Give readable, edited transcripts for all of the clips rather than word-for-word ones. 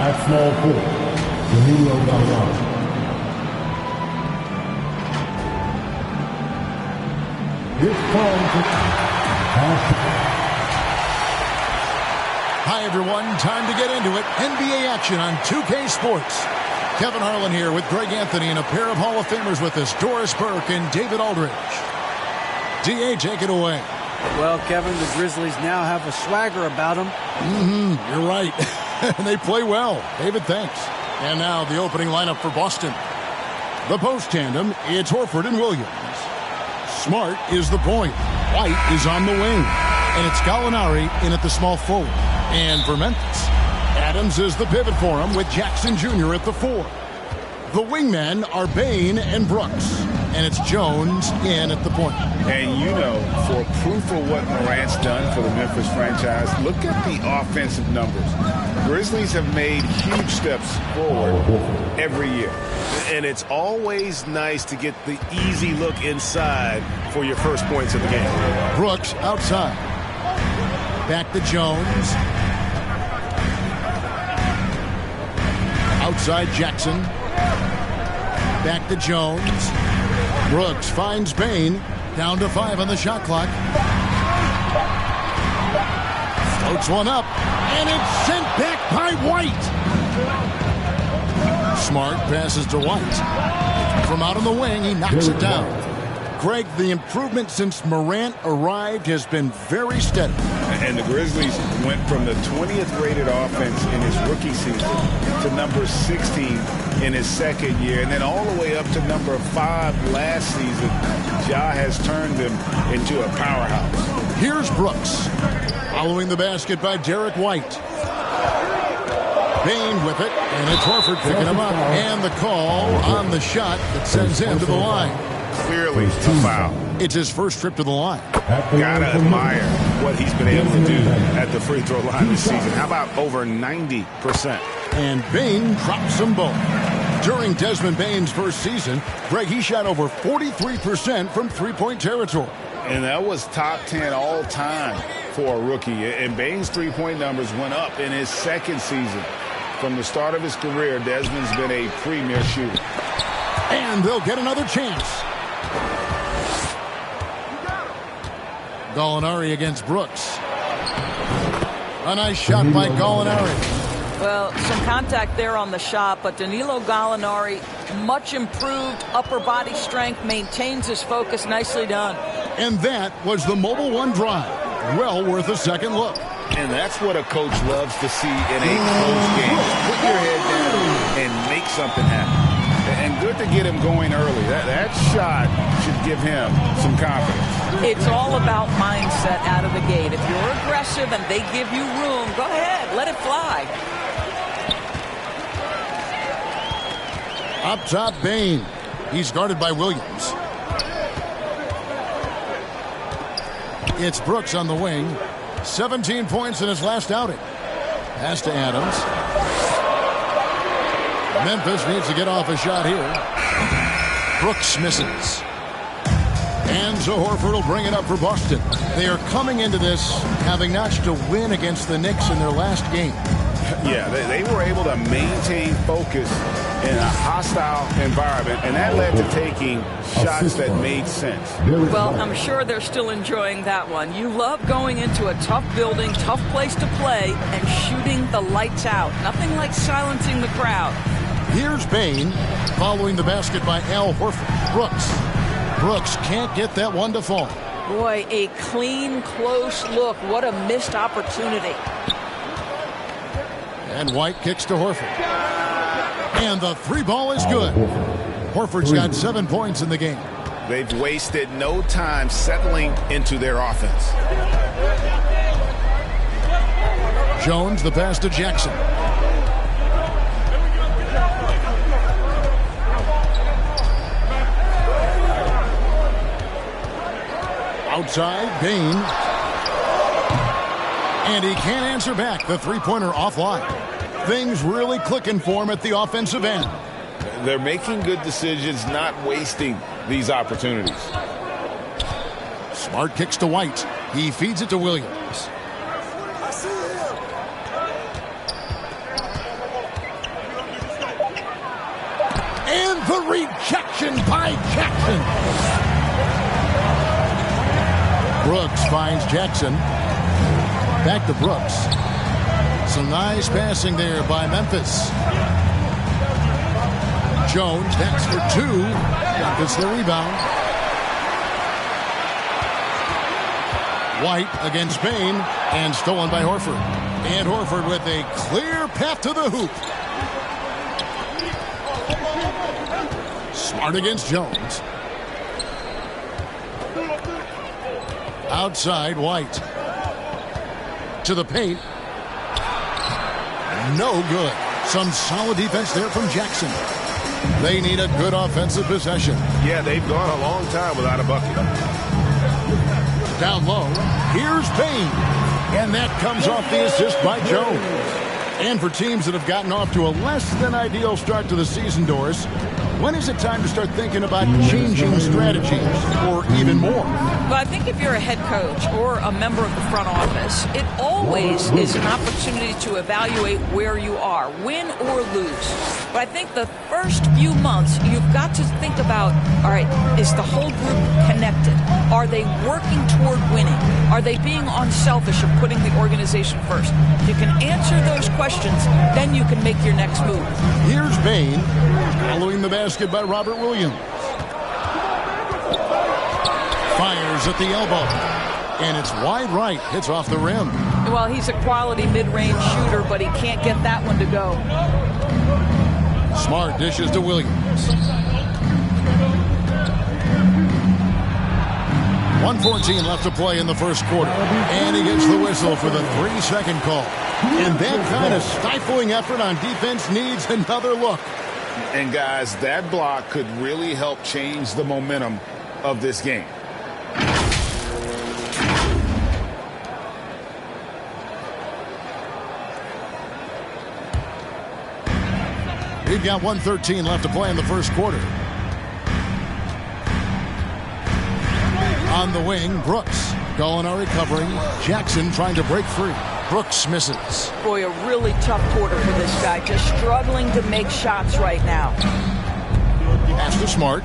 At small forward, Danilo Gallardo. This time to Hi, everyone. Time to get into it. NBA action on 2K Sports. Kevin Harlan here with Greg Anthony and a pair of Hall of Famers with us, Doris Burke and David Aldridge. D.A., take it away. Well, Kevin, the Grizzlies now have a swagger about them. You're right. They play well. David, thanks. And now the opening lineup for Boston. The post tandem, it's Horford and Williams. Smart is the point. White is on the wing. And it's Gallinari in at the small forward. And for Memphis, Adams is the pivot for him with Jackson Jr. at the 4. The wingmen are Bane and Brooks. And it's Jones in at the point. And you know, for proof of what Morant's done for the Memphis franchise, look at the offensive numbers. Grizzlies have made huge steps forward every year. And it's always nice to get the easy look inside for your first points of the game. Brooks outside. Back to Jones. Outside Jackson. Back to Jones. Brooks finds Bane. Down to 5 on the shot clock. Floats one up. And it's sent back by White. Smart passes to White. From out on the wing, he knocks it down. Greg, the improvement since Morant arrived has been very steady. And the Grizzlies went from the 20th rated offense in his rookie season to number 16 in his second year, and then all the way up to number 5 last season. Ja has turned them into a powerhouse. Here's Brooks. Following the basket by Derek White. Bane with it, and it's Horford picking him up. And the call on the shot that sends him to the line. Clearly a foul. It's his first trip to the line. Gotta admire what he's been able to do at the free throw line this season. How about over 90%? And Bane drops them both. During Desmond Bane's first season, Greg, he shot over 43% from three-point territory. And that was top 10 all time for a rookie. And Bane's three-point numbers went up in his second season. From the start of his career, Desmond's been a premier shooter. And they'll get another chance. Gallinari against Brooks. A nice shot by Gallinari. Well, some contact there on the shot, but Danilo Gallinari, much improved upper body strength, maintains his focus. Nicely done. And that was the Mobile One drive. Well worth a second look. And that's what a coach loves to see in a close game. Put your head down and make something happen. And good to get him going early. That shot should give him some confidence. It's all about mindset out of the gate. If you're aggressive and they give you room, go ahead, let it fly. Up top, Bane. He's guarded by Williams. It's Brooks on the wing. 17 points in his last outing. Pass to Adams. Memphis needs to get off a shot here. Brooks misses. And so Horford will bring it up for Boston. They are coming into this having notched a win against the Knicks in their last game. Yeah, they were able to maintain focus in a hostile environment, and that led to taking shots that made sense. Well, I'm sure they're still enjoying that one. You love going into a tough building, tough place to play, and shooting the lights out. Nothing like silencing the crowd. Here's Bane following the basket by Al Horford. Brooks can't get that one to fall. Boy, a clean, close look. What a missed opportunity. And White kicks to Horford. And the three ball is good. Horford's got 7 points in the game. They've wasted no time settling into their offense. Jones, the pass to Jackson. Outside, Bane. And he can't answer back. The three-pointer offline. Things really clicking for him at the offensive end. They're making good decisions, not wasting these opportunities. Smart kicks to White. He feeds it to Williams. The rejection by Jackson. Brooks finds Jackson. Back to Brooks. Some nice passing there by Memphis. Jones next for two. Gets the rebound. White against Bain, and stolen by Horford. And Horford with a clear path to the hoop. Smart against Jones. Outside, White. To the paint. No good. Some solid defense there from Jackson. They need a good offensive possession. Yeah, they've gone a long time without a bucket. Down low, here's Bain. And that comes off the assist by Jones. And for teams that have gotten off to a less than ideal start to the season, Doris, when is it time to start thinking about changing strategies or even more? But I think if you're a head coach or a member of the front office, it always is an opportunity to evaluate where you are, win or lose. But I think the first few months, you've got to think about, all right, is the whole group connected? Are they working toward winning? Are they being unselfish of putting the organization first? If you can answer those questions, then you can make your next move. Here's Bain, following the basket by Robert Williams. Fires at the elbow. And it's wide right. Hits off the rim. Well, he's a quality mid-range shooter, but he can't get that one to go. Smart dishes to Williams. 1:14 left to play in the first quarter. And he gets the whistle for the 3-second call. And that kind of stifling effort on defense needs another look. And guys, that block could really help change the momentum of this game. We've got 1:13 left to play in the first quarter. On the wing, Brooks. Gallinari covering. Jackson trying to break free. Brooks misses. Boy, a really tough quarter for this guy. Just struggling to make shots right now. Pass to Smart.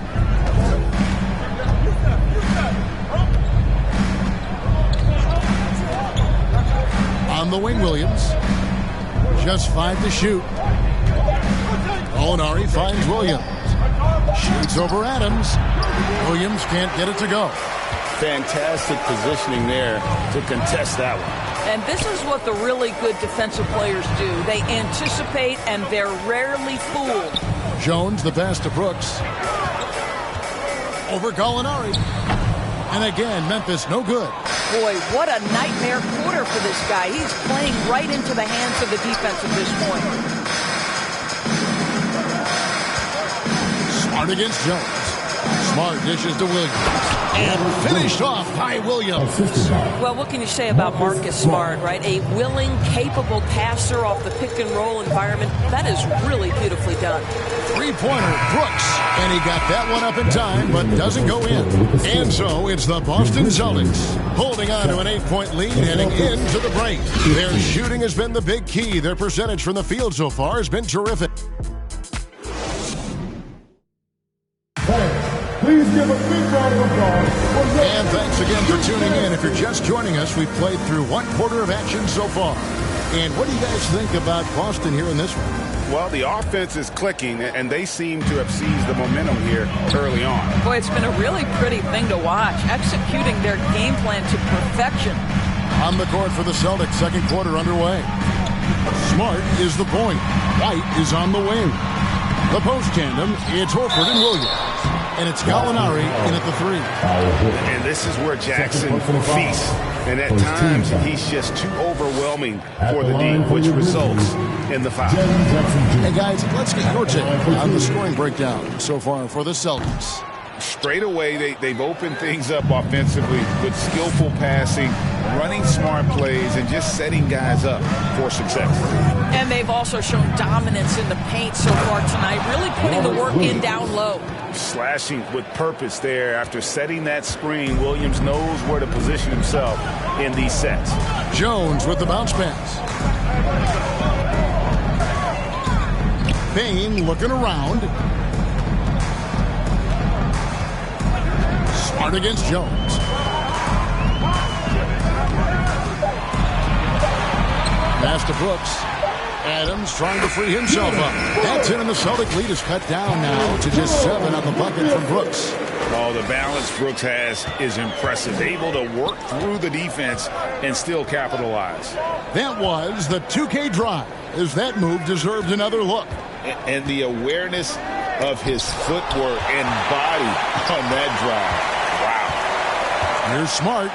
On the wing, Williams. Just 5 to shoot. Gallinari finds Williams. Shoots over Adams. Williams can't get it to go. Fantastic positioning there to contest that one. And this is what the really good defensive players do. They anticipate, and they're rarely fooled. Jones, the pass to Brooks. Over Gallinari. And again, Memphis, no good. Boy, what a nightmare quarter for this guy. He's playing right into the hands of the defense at this point. Smart against Jones. Smart dishes to Williams. And finished off by Williams. Well, what can you say about Marcus Smart, right? A willing, capable passer off the pick-and-roll environment. That is really beautifully done. Three-pointer, Brooks. And he got that one up in time, but doesn't go in. And so it's the Boston Celtics holding on to an 8-point lead heading into the break. Their shooting has been the big key. Their percentage from the field so far has been terrific. Please give a big round of applause. And thanks again for tuning in. If you're just joining us, we've played through 1 quarter of action so far. And what do you guys think about Boston here in this one? Well, the offense is clicking, and they seem to have seized the momentum here early on. Boy, it's been a really pretty thing to watch, executing their game plan to perfection. On the court for the Celtics, second quarter underway. Smart is the point. White is on the wing. The post tandem, it's Horford and Williams. And it's Gallinari in at the 3. And this is where Jackson feasts. And at times, he's just too overwhelming for the D, which results in the foul. Hey, guys, let's get your take on the scoring breakdown so far for the Celtics. Straight away, they've opened things up offensively with skillful passing, running smart plays, and just setting guys up for success. And they've also shown dominance in the paint so far tonight, really putting the work in down low. Slashing with purpose there. After setting that screen, Williams knows where to position himself in these sets. Jones with the bounce pass. Bain looking around. Smart against Jones. Pass to Brooks. Adams trying to free himself up. That's it, and the Celtic lead is cut down now to just 7 on the bucket from Brooks. Oh, the balance Brooks has is impressive. Able to work through the defense and still capitalize. That was the 2K drive, as that move deserved another look. And the awareness of his footwork and body on that drive. Wow. Here's Smart.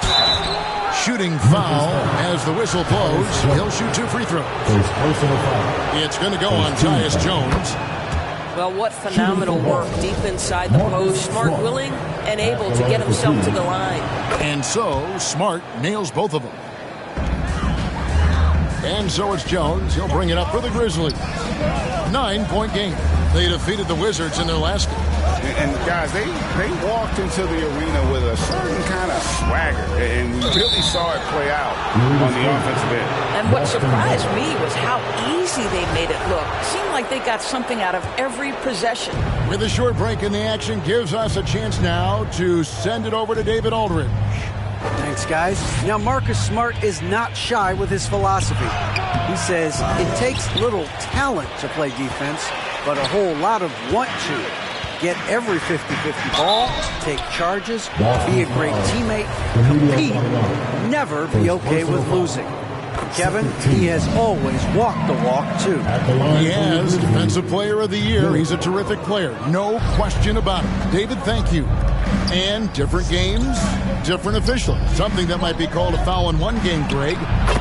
Shooting foul as the whistle blows. He'll shoot 2 free throws. It's going to go on Tyus Jones. Well, what phenomenal work deep inside the post. Smart, willing, and able to get himself to the line. And so, Smart nails both of them. And so it's Jones. He'll bring it up for the Grizzlies. 9-point game. They defeated the Wizards in their last game. And guys, they walked into the arena with a certain kind of swagger, and we really saw it play out on the offensive end. And what surprised me was how easy they made it look. It seemed like they got something out of every possession. With a short break in the action, gives us a chance now to send it over to David Aldridge. Thanks, guys. Now, Marcus Smart is not shy with his philosophy. He says it takes little talent to play defense, but a whole lot of want to. Get every 50-50 ball, take charges, be a great teammate, compete, never be okay with losing. Kevin, he has always walked the walk, too. He has. Defensive Player of the Year. He's a terrific player. No question about it. David, thank you. And different games, different officials. Something that might be called a foul in one game, Greg,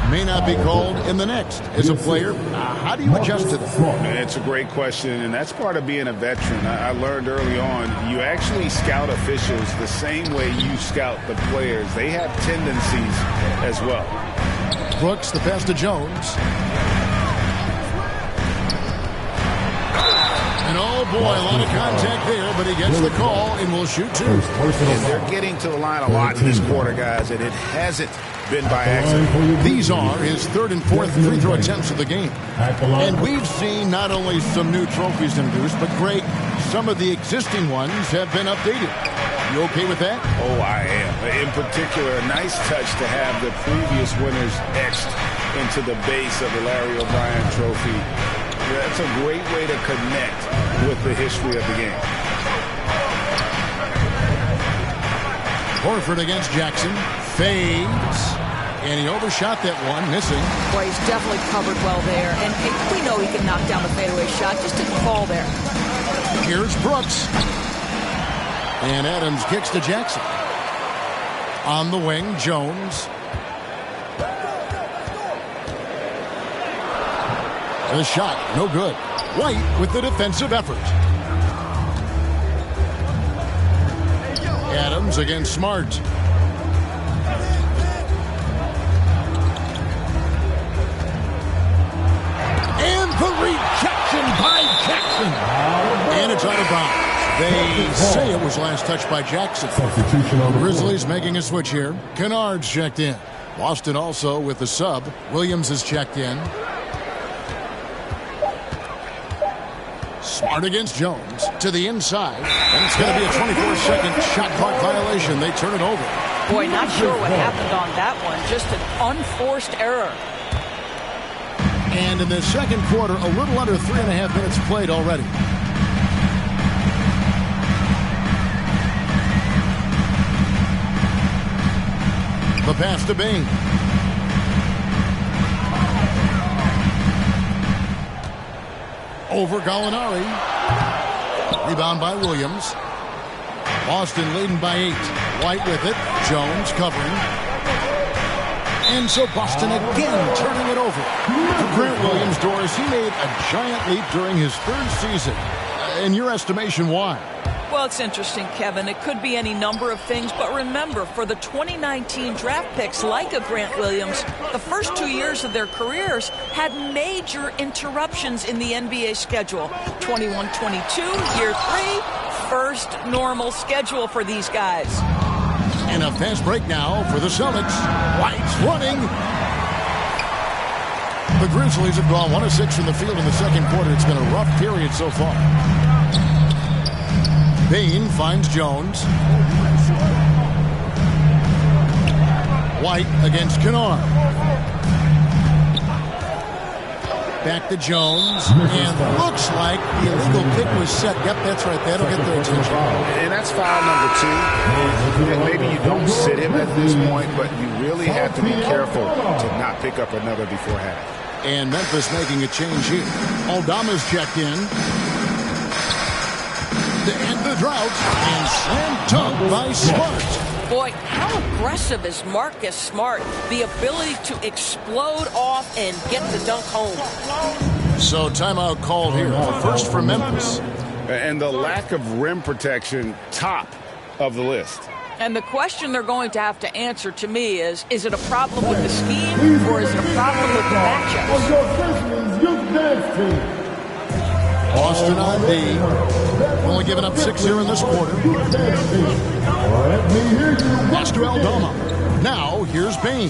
may not be called in the next. As a player, how do you adjust to that? It's a great question, and that's part of being a veteran. I learned early on, you actually scout officials the same way you scout the players. They have tendencies as well. Brooks, the pass to Jones. And oh boy, a lot of contact there, but he gets the call and will shoot 2. And they're getting to the line a lot in this quarter, guys, and it hasn't been by accident. These are his 3rd and 4th free throw attempts of the game. And we've seen not only some new trophies introduced, but Greg, some of the existing ones have been updated. You okay with that? Oh, I am. In particular, a nice touch to have the previous winners etched into the base of the Larry O'Brien trophy. That's a great way to connect with the history of the game. Horford against Jackson. Fades. And he overshot that one, missing. Boy, he's definitely covered well there. And we know he can knock down the fadeaway shot. Just didn't fall there. Here's Brooks. And Adams kicks to Jackson. On the wing, Jones. The shot, no good. White with the defensive effort. Adams against Smart. And the rejection by Jackson. And it's out of bounds. They say it was last touched by Jackson. Grizzlies making a switch here. Kennard's checked in. Boston also with the sub. Williams is checked in. Smart against Jones to the inside. And it's going to be a 24-second shot clock violation. They turn it over. Boy, not sure what happened on that one. Just an unforced error. And in the second quarter, a little under 3.5 minutes played already. The pass to Bain. Over Gallinari. Rebound by Williams. Boston leading by 8. White with it. Jones covering. And so Boston again turning it over. For Grant Williams, Doris, he made a giant leap during his 3rd season. In your estimation, why? Well, it's interesting, Kevin. It could be any number of things, but remember, for the 2019 draft picks like a Grant Williams, the first 2 years of their careers had major interruptions in the NBA schedule. 21-22, year 3, first normal schedule for these guys. And a fast break now for the Celtics. White's running. The Grizzlies have gone 1 of 6 from the field in the second quarter. It's been a rough period so far. Bain finds Jones. White against Kennard. Back to Jones, and looks like the illegal kick was set. Yep, that's right. That'll get their attention. And that's foul number 2. And maybe you don't sit him at this point, but you really have to be careful to not pick up another before half. And Memphis making a change here. Aldama's checked in. To end the drought, and slam dunk by Smart. Boy, how aggressive is Marcus Smart? The ability to explode off and get the dunk home. So timeout called here. The first for Memphis. And the lack of rim protection, top of the list. And the question they're going to have to answer to me is it a problem with the scheme or is it a problem with the matchups? Boston on D. Only giving up 6 here in this quarter. Pass to Aldama. Now, here's Bain.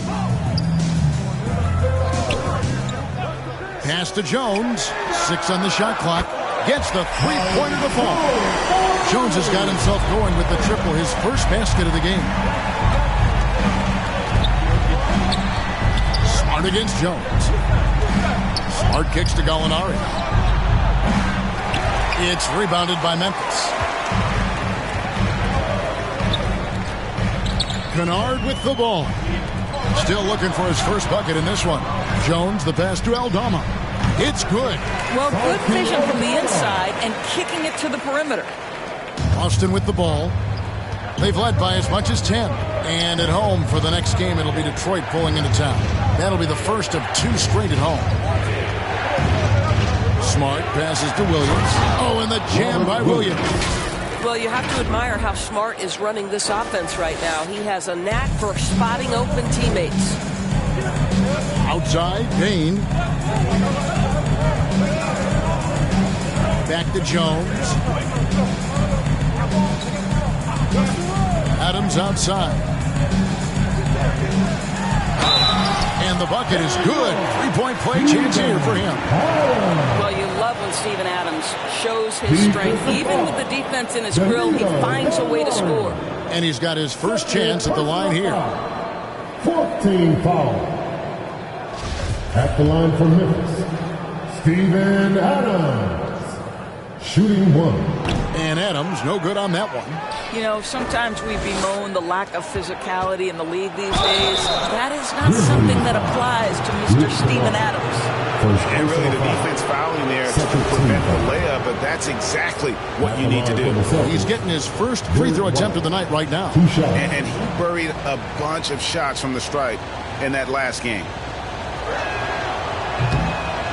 Pass to Jones. 6 on the shot clock. Gets the three-pointer to fall. Jones has got himself going with the triple, his first basket of the game. Smart against Jones. Smart kicks to Gallinari. It's rebounded by Memphis. Kennard with the ball. Still looking for his first bucket in this one. Jones, the pass to Aldama. It's good. Well, good vision from the inside and kicking it to the perimeter. Boston with the ball. They've led by as much as 10. And at home for the next game, it'll be Detroit pulling into town. That'll be the first of 2 straight at home. Smart passes to Williams. Oh, and the jam by Williams. Well, you have to admire how Smart is running this offense right now. He has a knack for spotting open teammates. Outside, Bain. Back to Jones. Adams outside. And the bucket is good. 3-point play chance here for him. Well, you love when Steven Adams shows his strength. Even with the defense in his grill, he finds a way to score. And he's got his first chance at the line here. 14 foul. At the line for Memphis, Steven Adams. Shooting 1. And Adams, no good on that one. You know, sometimes we bemoan the lack of physicality in the league these days. That is not something that applies to Mr. Steven Adams. And really the defense fouling there to prevent the layup, but that's exactly what you need to do. He's getting his first free throw attempt of the night right now. And he buried a bunch of shots from the stripe in that last game.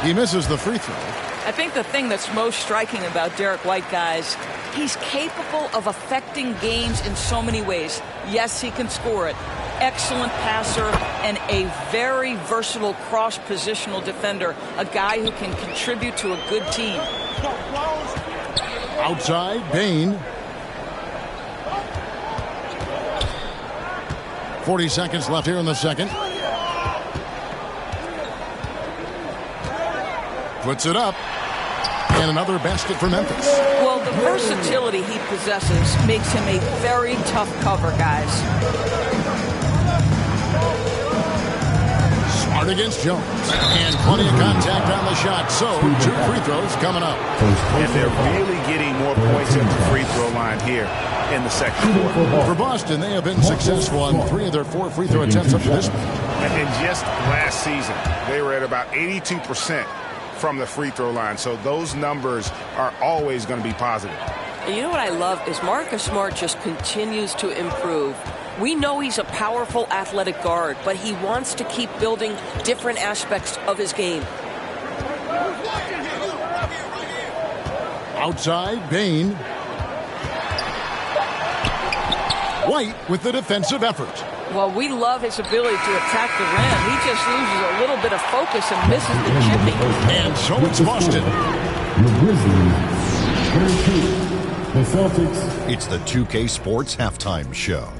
He misses the free throw. I think the thing that's most striking about Derek White, guys, he's capable of affecting games in so many ways. Yes, he can score it. Excellent passer and a very versatile cross-positional defender. A guy who can contribute to a good team. Outside, Bain. 40 seconds left here in the second. Puts it up. And another basket for Memphis. Well, the versatility he possesses makes him a very tough cover, guys. Smart against Jones. And plenty of contact on the shot. So, 2 free throws coming up. And they're really getting more points at the free throw line here in the second quarter. For Boston, they have been successful on 3 of their 4 free throw attempts up to this point. And just last season, they were at about 82% from the free throw line. So those numbers are always going to be positive. And you know what I love is Marcus Smart just continues to improve. We know he's a powerful athletic guard, but he wants to keep building different aspects of his game. Outside, Bain. White with the defensive effort. Well, we love his ability to attack the rim. He just loses a little bit of focus and misses the chipping. And so it's Boston. The Grizzlies. The Celtics. It's the 2K Sports Halftime Show.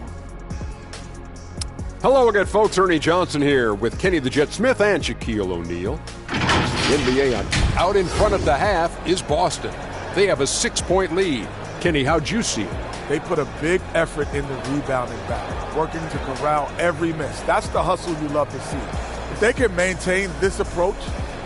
Hello again, folks. Ernie Johnson here with Kenny the Jet Smith and Shaquille O'Neal. The NBA out in front at the half is Boston. They have a 6-point lead. Kenny, how'd you see it? they put a big effort in the rebounding battle, working to corral every miss. That's the hustle you love to see. If they can maintain this approach,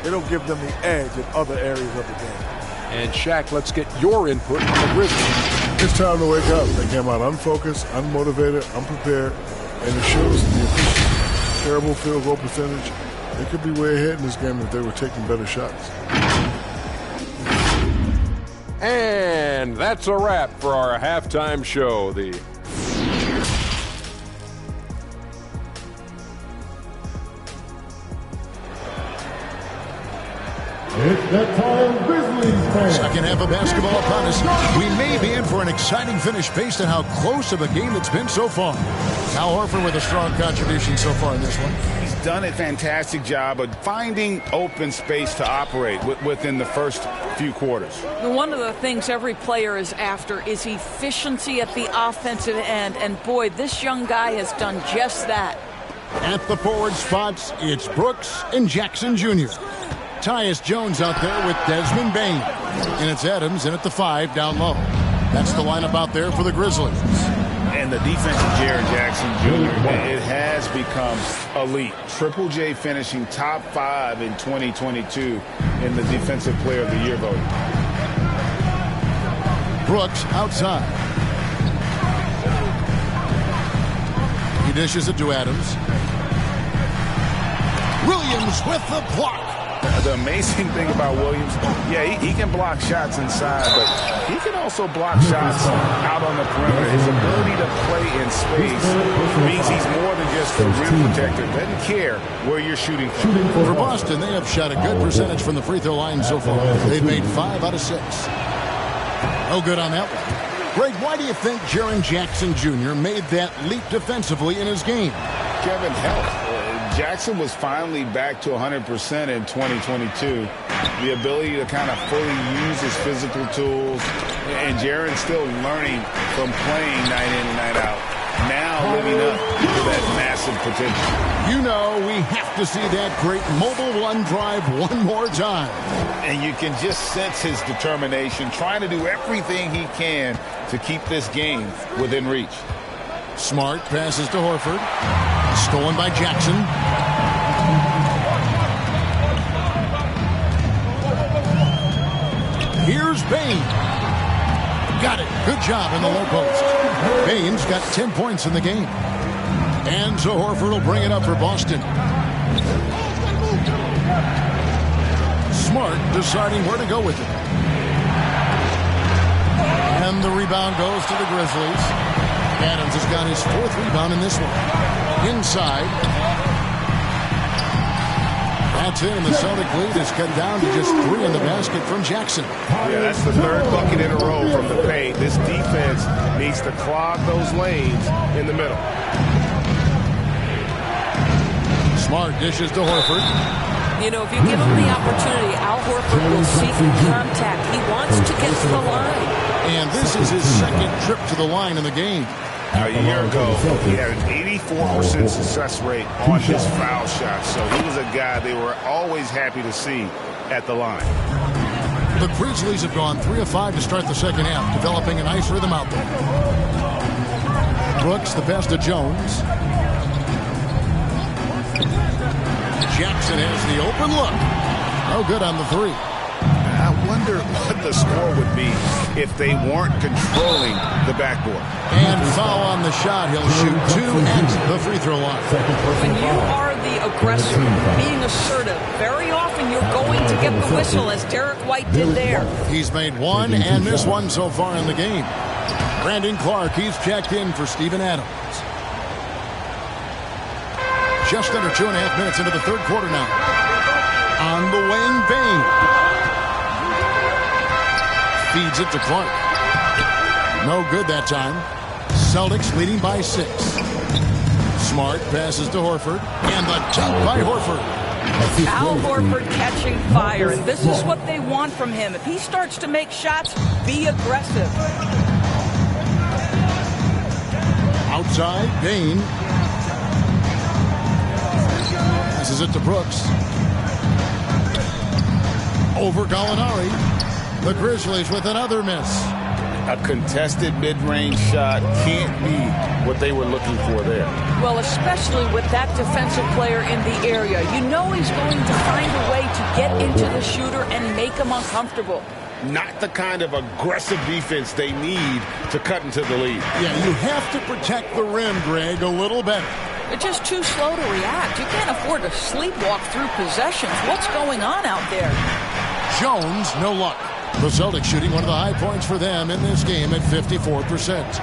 it'll give them the edge in other areas of the game. And Shaq, let's get your input on the Grizzlies. It's time to wake up. They came out unfocused, unmotivated, unprepared, and it shows in the efficiency. Terrible field goal percentage. They could be way ahead in this game if they were taking better shots. And that's a wrap for our halftime show. It's that time, Grizzlies fans. Second half of basketball upon us. We may be in for an exciting finish based on how close of a game it's been so far. Al Horford with a strong contribution so far in this one. He's done a fantastic job of finding open space to operate within the first few quarters. One of the things every player is after is efficiency at the offensive end. And boy, this young guy has done just that. At the forward spots, it's Brooks and Jackson Jr. Tyus Jones out there with Desmond Bain. And it's Adams in at the 5 down low. That's the lineup out there for the Grizzlies. And the defense of Jaren Jackson Jr., it has become elite. Triple J finishing top 5 in 2022 in the Defensive Player of the Year voting. Brooks outside. He dishes it to Adams. Williams with the block. The amazing thing about Williams, he can block shots inside, but he can also block shots out on the perimeter. His ability to play in space means he's more than just a rim protector. Doesn't care where you're shooting from. For Boston, they have shot a good percentage from the free throw line so far. They've made 5 out of 6. No good on that one. Greg, why do you think Jaren Jackson Jr. made that leap defensively in his game? Kevin, health. Jackson was finally back to 100% in 2022. The ability to kind of fully use his physical tools. And Jaren's still learning from playing night in and night out. Now living up to that massive potential. You know, we have to see that great mobile one drive one more time. And you can just sense his determination, trying to do everything he can to keep this game within reach. Smart passes to Horford. Stolen by Jackson. Here's Bain. Got it. Good job in the low post. Bain's got 10 points in the game. And so Horford will bring it up for Boston. Smart deciding where to go with it. And the rebound goes to the Grizzlies. Adams has got his 4th rebound in this one. Inside. That's it, and the Celtic lead is cut down to just 3 in the basket from Jackson. Yeah, that's the 3rd bucket in a row from the paint. This defense needs to clog those lanes in the middle. Smart dishes to Horford. You know, if you give him the opportunity, Al Horford will seek contact. He wants to get to the line. And this is his 2nd trip to the line in the game. A year ago, he had an 84% success rate on his foul shots. So he was a guy they were always happy to see at the line. The Grizzlies have gone 3 of 5 to start the second half, developing a nice rhythm out there. Brooks, the pass to Jones. Jackson has the open look. No good on the 3. I wonder what the score would be if they weren't controlling the backboard. And foul on the shot. He'll shoot 2 at the free throw line. When you are the aggressor, being assertive, very often you're going to get the whistle, as Derek White did there. He's made 1 and missed 1 so far in the game. Brandon Clark, he's checked in for Steven Adams. Just under 2.5 minutes into the 3rd quarter now. On the wing, Bain. Feeds it to Clark. No good that time. Celtics leading by 6. Smart passes to Horford. And the dunk by Horford. Al Horford catching fire. This is what they want from him. If he starts to make shots, be aggressive. Outside, Bain. This is it to Brooks. Over Gallinari. The Grizzlies with another miss. A contested mid-range shot can't be what they were looking for there. Well, especially with that defensive player in the area. You know he's going to find a way to get into the shooter and make him uncomfortable. Not the kind of aggressive defense they need to cut into the lead. Yeah, you have to protect the rim, Greg, a little better. They're just too slow to react. You can't afford to sleepwalk through possessions. What's going on out there? Jones, no luck. The Celtics shooting one of the high points for them in this game at 54%.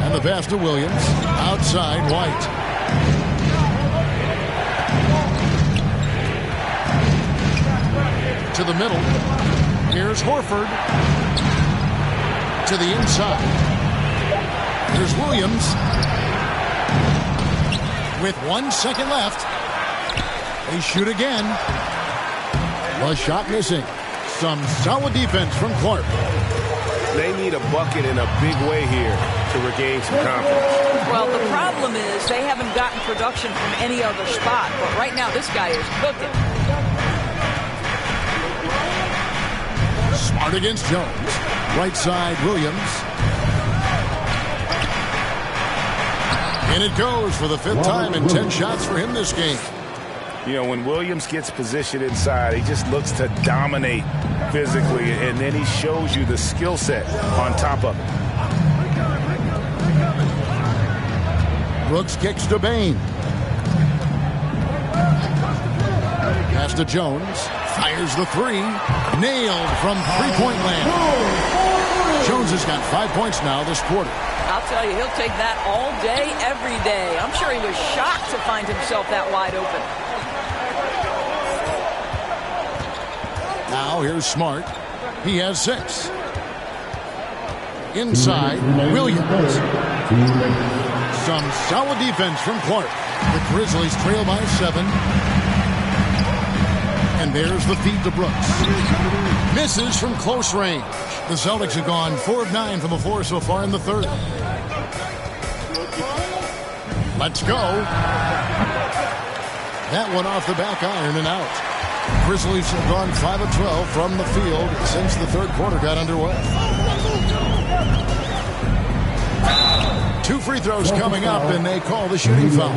And the pass to Williams. Outside, White. To the middle. Here's Horford. To the inside. Here's Williams. With 1 second left. They shoot again. The shot missing. Some solid defense from Clark. They need a bucket in a big way here to regain some confidence. Well, the problem is they haven't gotten production from any other spot. But right now, this guy is cooking. Smart against Jones. Right side, Williams. And it goes for the 5th time in 10 shots for him this game. You know, when Williams gets positioned inside, he just looks to dominate physically, and then he shows you the skill set on top of it. Brooks kicks to Bain. Pass to Jones. Fires the 3. Nailed from three-point land. Jones has got 5 points now this quarter. I'll tell you, he'll take that all day, every day. I'm sure he was shocked to find himself that wide open. Now here's Smart. He has 6. Inside, Williams. Some solid defense from Clark. The Grizzlies trail by 7. And there's the feed to Brooks. Misses from close range. The Celtics have gone 4 of 9 from the floor so far in the third. Let's go. That one off the back iron and out. Grizzlies have gone 5 of 12 from the field since the third quarter got underway. 2 free throws coming up, and they call the shooting foul.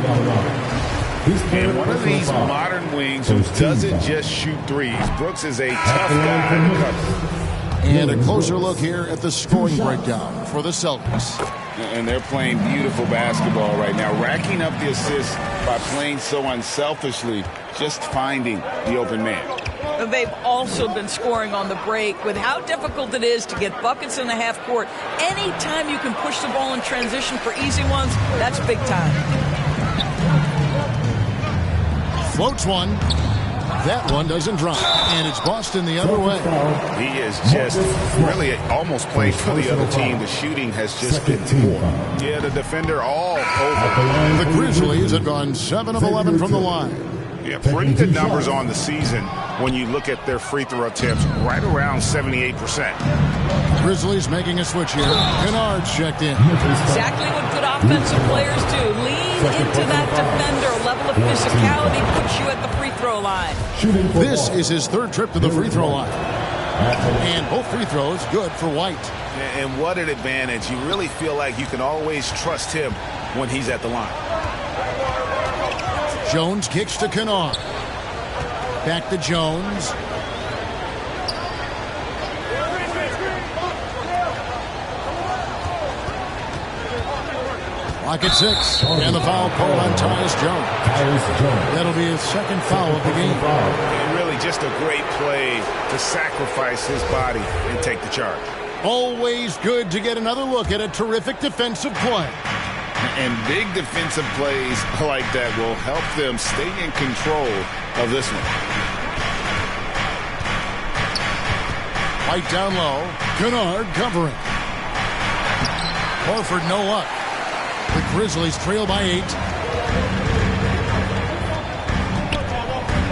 And one of these modern wings who doesn't just shoot threes. Brooks is a tough guy to cover. And a closer look here at the scoring breakdown for the Celtics. And they're playing beautiful basketball right now, racking up the assists by playing so unselfishly, just finding the open man. They've also been scoring on the break with how difficult it is to get buckets in the half court. Anytime you can push the ball in transition for easy ones, that's big time. Floats one. That one doesn't drop. And it's Boston the other way. He is just really almost playing for the other team. The shooting has just been poor. Yeah, the defender all over. The Grizzlies have gone 7 of 11 from the line. Yeah, pretty good numbers on the season when you look at their free throw attempts, right around 78%. Grizzlies making a switch here. Kennard's checked in. Exactly what good offensive players do. Lean into that defender. A level of physicality puts you at the free throw line. This is his 3rd trip to the free throw line. And both free throws good for White. And what an advantage. You really feel like you can always trust him when he's at the line. Jones kicks to Kennard. Back to Jones. Clock at 6. And the foul call on Tyus Jones. That'll be his 2nd foul of the game. And really just a great play to sacrifice his body and take the charge. Always good to get another look at a terrific defensive play. And big defensive plays like that will help them stay in control of this one. White down low. Kennard covering. Horford no luck. The Grizzlies trail by 8.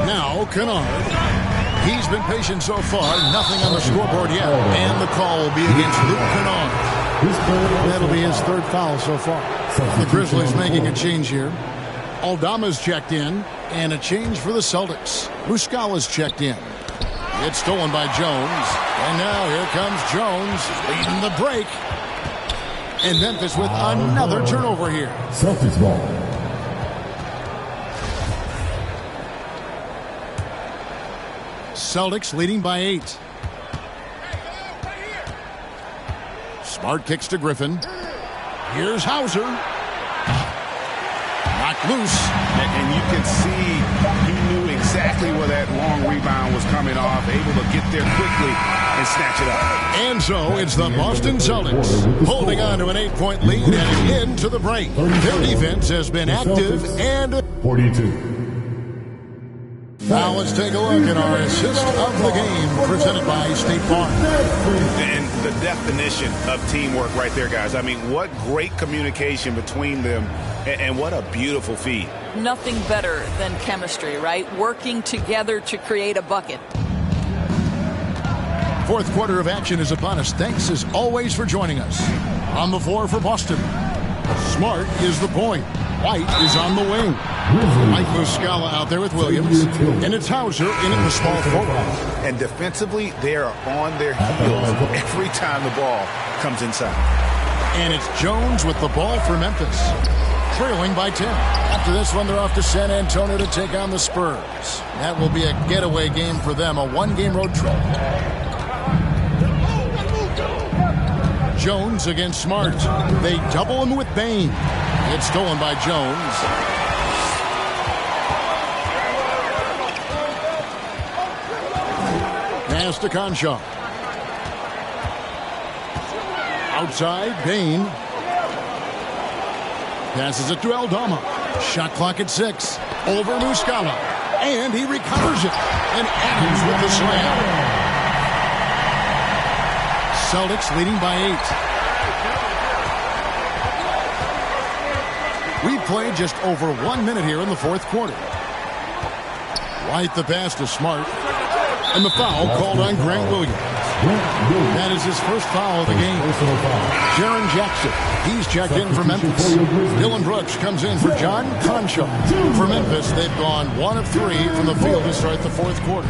Now Kennard. He's been patient so far. Nothing on the scoreboard yet. And the call will be against Luke Kennard. That'll be his 3rd foul so far. The Grizzlies making a change here. Aldama's checked in. And a change for the Celtics. Muscala's checked in. It's stolen by Jones. And now here comes Jones leading the break. And Memphis with another turnover here. Celtics ball. Celtics leading by 8. Smart kicks to Griffin. Here's Hauser. Knocked loose. And you can see he knew exactly where that long rebound was coming off, able to get there quickly and snatch it up. And so it's the Boston Celtics holding on to an 8-point lead and into the break. Their defense has been active and 42. Now let's take a look at our assist of the game presented by State Farm. And the definition of teamwork right there, guys. I mean, what great communication between them and what a beautiful feed. Nothing better than chemistry, right? Working together to create a bucket. Fourth quarter of action is upon us. Thanks as always for joining us. On the floor for Boston, Smart is the point. White is on the wing. Mike Muscala out there with Williams. And it's Hauser in at the small forward. And defensively, they are on their heels every time the ball comes inside. And it's Jones with the ball for Memphis, trailing by 10. After this one, they're off to San Antonio to take on the Spurs. That will be a getaway game for them, a one-game road trip. Jones against Smart. They double him with Bain. It's stolen by Jones. Pass to Concha. Outside, Bain. Passes it to Aldama. Shot clock at 6. Over Muscala. And he recovers it. And Adams with the slam. Celtics leading by 8. We played just over 1 minute here in the fourth quarter. White the pass to Smart. And the foul called on Grant Williams. That is his first foul of the game. Jaren Jackson, he's checked in for Memphis. Dylan Brooks comes in for John Concha. For Memphis, they've gone 1 of 3 from the field to start the fourth quarter.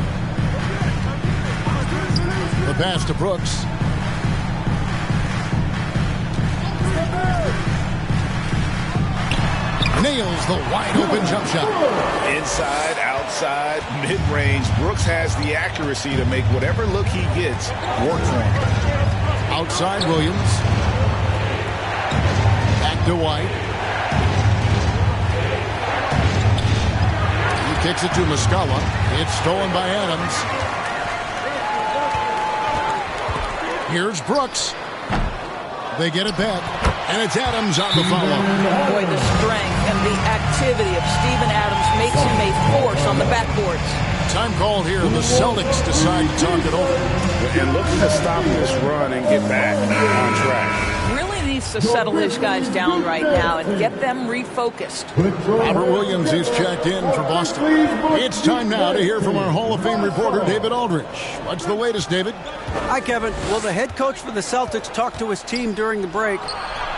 The pass to Brooks. Nails the wide-open jump shot. Inside, outside, mid-range. Brooks has the accuracy to make whatever look he gets work for him. Outside, Williams. Back to White. He kicks it to Muscala. It's stolen by Adams. Here's Brooks. They get it back. And it's Adams on the follow. Boy, the strength and the activity of Steven Adams makes him a force on the backboards. Time called here. The Celtics decide to talk it over. And looking to stop this run and get back on track. Really needs to settle his guys down right now and get them refocused. Robert Williams is checked in for Boston. It's time now to hear from our Hall of Fame reporter, David Aldrich. What's the latest, David? Hi, Kevin. Well, the head coach for the Celtics talked to his team during the break.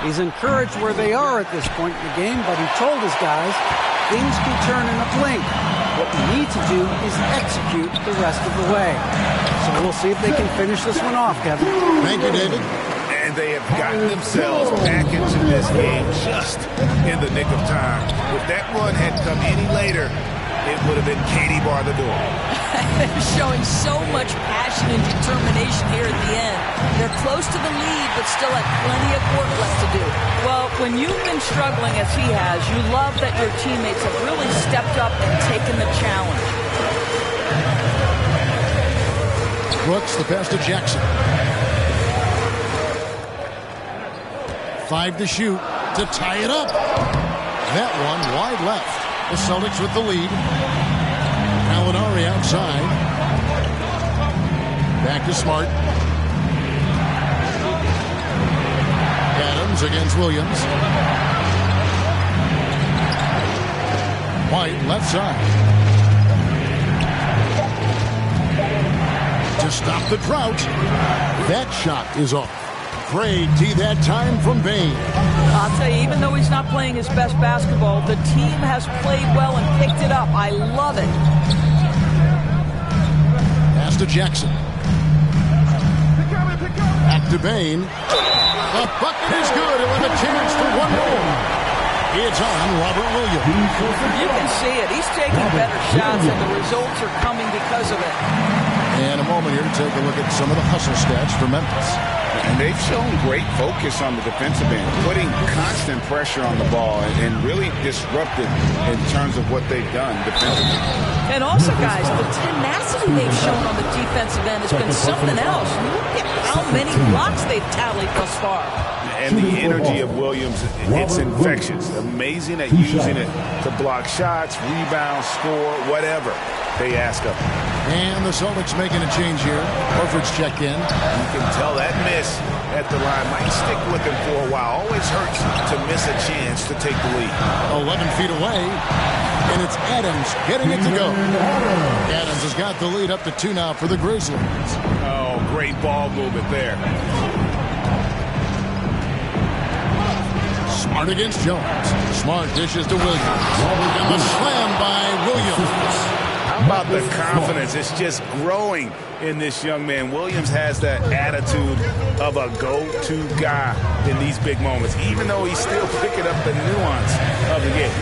He's encouraged where they are at this point in the game, but he told his guys things can turn in a blink. What we need to do is execute the rest of the way. So we'll see if they can finish this one off, Kevin. Thank you, David. And they have gotten themselves back into this game just in the nick of time. If that run had come any later, it would have been Katie bar the door. They're showing so much passion and determination here at the end. They're close to the lead, but still have plenty of work left to do. Well, when you've been struggling as he has, you love that your teammates have really stepped up and taken the challenge. Brooks, the pass to Jackson. 5 to shoot to tie it up. That one wide left. The Celtics with the lead. Gallinari outside. Back to Smart. Adams against Williams. White left side. To stop the drought. That shot is off. Great D that time from Bain. I'll tell you, even though he's not playing his best basketball, the team has played well and picked it up. I love it. Pass to Jackson. Back to Bain. The bucket is good. He'll have a chance for one more. It's on Robert Williams. You can see it. He's taking better shots, and the results are coming because of it. And a moment here to take a look at some of the hustle stats for Memphis. And they've shown great focus on the defensive end, putting constant pressure on the ball and really disrupted in terms of what they've done defensively. And also, guys, the tenacity they've shown on the defensive end has been something else. Look at how many blocks they've tallied thus far. And the energy of Williams, it's infectious. Amazing at using it to block shots, rebound, score, whatever they ask of him. And the Celtics making a change here. Horford's checked in. You can tell that miss at the line might stick with him for a while. Always hurts to miss a chance to take the lead. 11 feet away. And it's Adams getting it to go. Adams has got the lead up to 2 now for the Grizzlies. Oh, great ball movement there. Smart against Jones. Smart dishes to Williams. And the slam by Williams. How about the confidence? It's just growing in this young man. Williams has that attitude of a go-to guy in these big moments, even though he's still picking up the nuance of the game.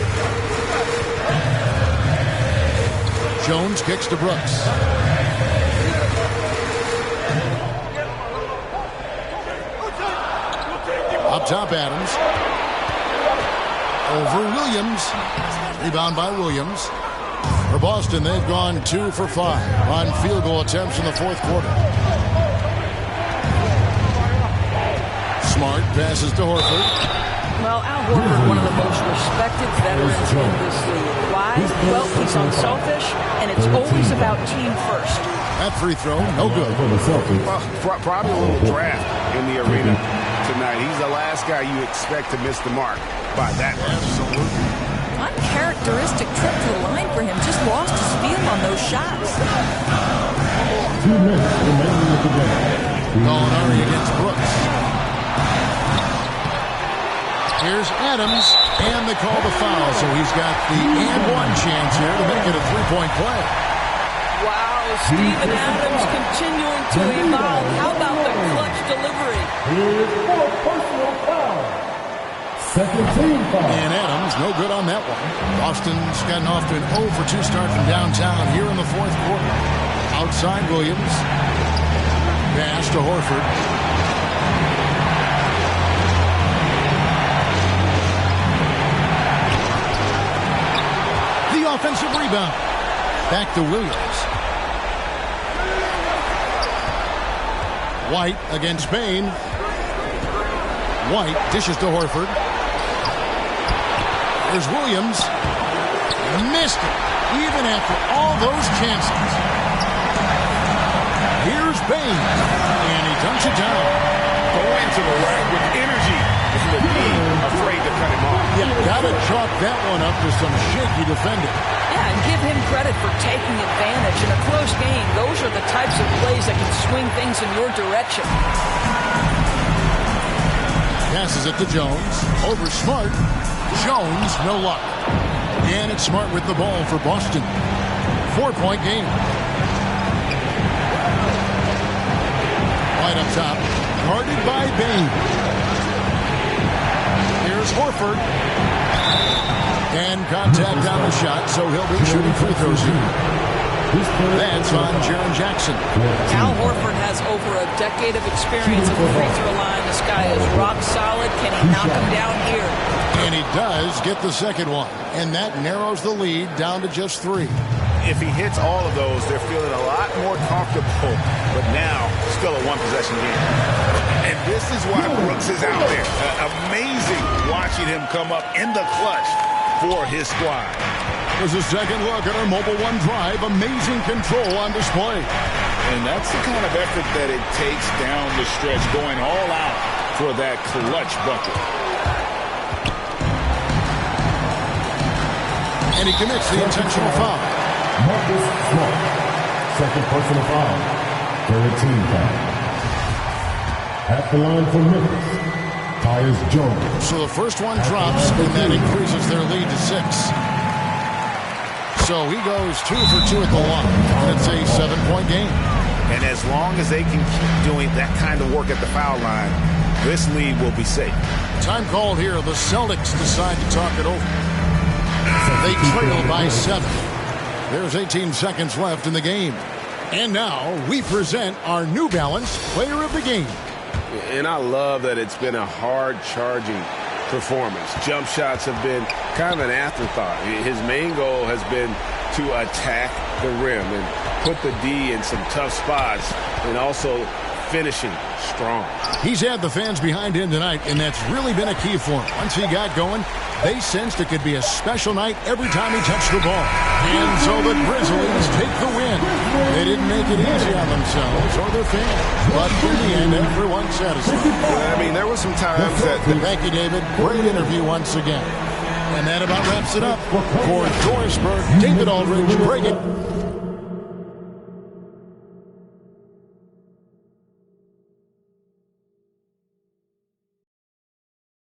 Jones kicks to Brooks. Up top, Adams. Over Williams. Rebound by Williams. For Boston, they've gone 2 for 5 on field goal attempts in the fourth quarter. Smart passes to Horford. Well, Al Horford, one of the most respected veterans in this league. Why? Well, he's unselfish, and it's always about team first. That free throw, no good. Well, probably a little draft in the arena tonight. He's the last guy you expect to miss the mark by that much. Absolutely. Uncharacteristic trip to the line for him. Just lost his feel on those shots. 2 minutes remaining in the game. Gallinari against Brooks. Here's Adams, and they call the foul, so he's got the and-one chance here to make it a 3-point play. Wow, Steven Adams continuing to evolve. How about the clutch delivery? Here's 4 personal foul. Second team foul. And Adams, no good on that one. Boston's gotten off to an 0 for 2 start from downtown here in the fourth quarter. Outside Williams. Pass to Horford. The offensive rebound. Back to Williams. White against Bain. White dishes to Horford. There's Williams. Missed it, even after all those chances. Here's Bain, and he dunks it down. Going to the rack with energy. With the knee afraid to cut him off. Yeah, gotta chalk that one up to some shaky defending. Yeah, and give him credit for taking advantage. In a close game, those are the types of plays that can swing things in your direction. Passes it to Jones. Over Smart. Jones, no luck. And it's Smart with the ball for Boston. 4-point game. Right up top. Guarded by Bain. Here's Horford. And contact on the shot, so he'll be shooting free throws here. That's on Jaren Jackson. Al Horford has over a decade of experience at the free throw line. This guy is rock solid. Can he knock him down here? And he does get the second one. And that narrows the lead down to just 3. If he hits all of those, they're feeling a lot more comfortable. But now, still a one-possession game. And this is why Brooks is out there. Amazing watching him come up in the clutch for his squad. There's a second look at our Mobile One drive. Amazing control on display. And that's the kind of effort that it takes down the stretch, going all out for that clutch bucket. And he commits the intentional foul. Marcus Smart. Second personal foul. Third team foul. At the line for Memphis, Tyus Jones. So the first one drops, and that increases their lead to 6. So he goes 2 for 2 at the line. And it's a 7-point game. And as long as they can keep doing that kind of work at the foul line, this lead will be safe. Time called here. The Celtics decide to talk it over. They trail by 7. There's 18 seconds left in the game. And now we present our New Balance Player of the Game. And I love that it's been a hard-charging performance. Jump shots have been kind of an afterthought. His main goal has been to attack the rim and put the D in some tough spots and also finishing strong. He's had the fans behind him tonight, and that's really been a key for him. Once he got going, they sensed it could be a special night every time he touched the ball. And so the Grizzlies take the win. They didn't make it easy on themselves or their fans, but in the end, everyone's satisfied. I mean, there were some times that... Thank you, David. Great interview once again. And that about wraps it up. For Dorisburg, David Aldridge, Break It.